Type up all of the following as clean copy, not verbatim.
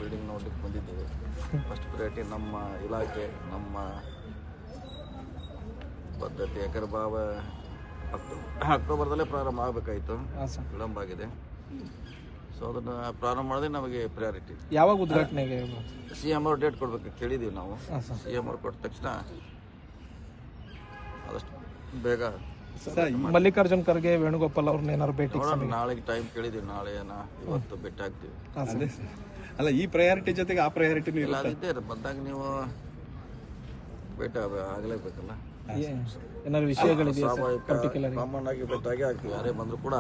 Building ನೋಡ್ಲಿಕ್ಕೆ ಬಂದಿದ್ದೀವಿ. First priority ನಮ್ಮ ಇಲಾಖೆ, ನಮ್ಮ ಪದ್ಧತಿ. ಯಾಕಂದ್ರೆ ಅಕ್ಟೋಬರ್ದಲ್ಲೇ ಪ್ರಾರಂಭ ಆಗಬೇಕಾಯಿತು, ವಿಳಂಬ ಆಗಿದೆ. ಸೊ ಅದನ್ನು ಪ್ರಾರಂಭ ಮಾಡಿದ್ರೆ ನಮಗೆ ಪ್ರಯಾರಿಟಿ. ಯಾವಾಗ ಉದ್ಘಾಟನೆಗೆ CM ಅವ್ರು ಡೇಟ್ ಕೊಡ್ಬೇಕು ಕೇಳಿದ್ದೀವಿ ನಾವು. CM ಅವ್ರು ಕೊಟ್ಟ ತಕ್ಷಣ ಆದಷ್ಟು ಬೇಗ. ಮಲ್ಲಿಕಾರ್ಜುನ್ ಖರ್ಗೆ, ವೇಣುಗೋಪಾಲ್ ಅವ್ರನ್ನ ಏನಾದ್ರು ಭೇಟಿ ನಾಳೆಗೆ ಟೈಮ್ ಕೇಳಿದ್ದೀವಿ, ನಾಳೆ ಇವತ್ತು ಭೇಟಿ ಆಗ್ತೀವಿ. ಅಲ್ಲ, ಈ ಪ್ರಯಾರಿಟಿ ಜೊತೆಗೆ ಆ ಪ್ರಯಾರಿಟಿನೂ ಇಲ್ಲ, ಅದಿದ್ದೇ ಬಂದಾಗ ನೀವು ಭೇಟಿ ಆಗಲೇಬೇಕಲ್ಲ. ಏನಾದ್ರು ವಿಷಯಗಳಿದೆಯಾ? ಕಾಮನ್ ಆಗಿ ಭೇಟಿಯಾಗಿ ಆಗ್ತೀವಿ. ಯಾರೇ ಬಂದರೂ ಕೂಡ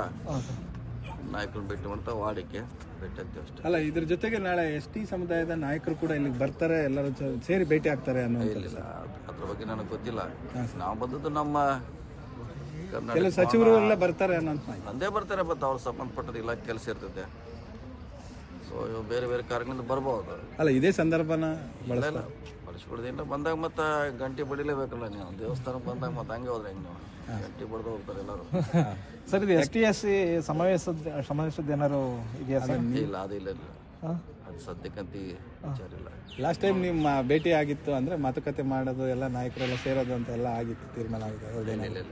ನಾಯಕರನ್ನ ಭೇಟಿ ಮಾಡ್ತಾ ವಾಡಿಕೆ ಭೇಟಿ ಆಗ್ತೀವಿ ಅಷ್ಟೇ. ಅಲ್ಲ, ಇದ್ರ ಜೊತೆಗೆ ನಾಳೆ ST ಸಮುದಾಯದ ನಾಯಕರು ಕೂಡ ಇಲ್ಲಿಗೆ ಬರ್ತಾರೆ, ಎಲ್ಲರೂ ಸೇರಿ ಭೇಟಿ ಆಗ್ತಾರೆ ಅನ್ನೋ. ಇಲ್ಲ, ಅದ್ರ ಬಗ್ಗೆ ನನಗೆ ಗೊತ್ತಿಲ್ಲ. ನಾವು ಬಂದದ್ದು ನಮ್ಮ ಕೆಲವು ಸಚಿವರು ಎಲ್ಲ ಬರ್ತಾರೆ ಅನ್ನೋ. ನಂದೇ ಬರ್ತಾರೆ, ಮತ್ತು ಅವ್ರು ಸಂಬಂಧಪಟ್ಟದ ಇಲಾಖೆ ಕೆಲಸ ಇರ್ತದೆ. ಸೊ ಬೇರೆ ಬೇರೆ ಕಾರ್ಯಗಳಿಂದ ಬರ್ಬೋದು. ಅಲ್ಲ, ಇದೇ ಸಂದರ್ಭನ ಬಳಸ್ಕೊಡ್ದೇನ ಬಂದಾಗ ಮತ್ತೆ ಗಂಟೆ ಬಡಿಲೇಬೇಕಲ್ಲ. ನೀವು ದೇವಸ್ಥಾನಕ್ಕೆ ಬಂದಾಗ ಮತ್ತೆ ಹಂಗೆ ಹೋದ್ರೆ ಹೆಂಗೆ ನೀವು ಗಂಟೆ ಬಡ್ದು ಹೋಗ್ತಾರೆ ಎಲ್ಲರೂ. ಸರ್, ಇದು ST ಸಮಾವೇಶದ ಏನಾರು ಇದೆಯಾ ಸರ್? ಇಲ್ಲ, ಅದಿಲ್ಲ, ಅದು ಸದ್ಯಕ್ಕಂತ ವಿಚಾರ ಇಲ್ಲ. ಲಾಸ್ಟ್ ಟೈಮ್ ನಿಮ್ಮ ಭೇಟಿ ಆಗಿತ್ತು ಅಂದ್ರೆ ಮಾತುಕತೆ ಮಾಡೋದು, ಎಲ್ಲ ನಾಯಕರೆಲ್ಲ ಸೇರೋದು ಅಂತ ಎಲ್ಲ ಆಗಿತ್ತು, ತೀರ್ಮಾನ ಆಗಿದೆ.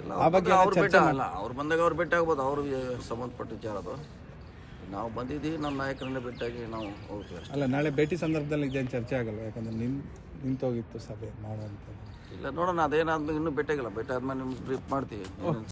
ಇಲ್ಲ, ಆ ಬಗ್ಗೆ ಅವ್ರು ಭೇಟಿ ಆಗಲ್ಲ. ಅವ್ರು ಬಂದಾಗ ಅವ್ರು ಭೇಟಿ ಆಗ್ಬೋದು, ಅವ್ರಿಗೆ ಸಂಬಂಧಪಟ್ಟ ವಿಚಾರ ಅದು. ನಾವು ಬಂದಿದ್ದೀವಿ, ನಮ್ಮ ನಾಯಕರನ್ನೇ ಭೇಟಿಯಾಗಿ ನಾವು ಹೋಗ್ತೀವಿ. ಅಲ್ಲ, ನಾಳೆ ಭೇಟಿ ಸಂದರ್ಭದಲ್ಲಿ ಇದೇನು ಚರ್ಚೆ ಆಗಲ್ಲ, ಯಾಕಂದ್ರೆ ನಿಂತೋಗಿತ್ತು ಸಭೆ ಮಾಡುವಂಥದ್ದು. ಇಲ್ಲ, ನೋಡೋಣ, ಅದೇನಾದ್ರು ಇನ್ನೂ ಭೇಟಿಯಾಗಿಲ್ಲ. ಭೇಟಿ ಆದ್ಮೇಲೆ ನಿಮ್ಗೆ ಬ್ರೀಫ್ ಮಾಡ್ತೀವಿ.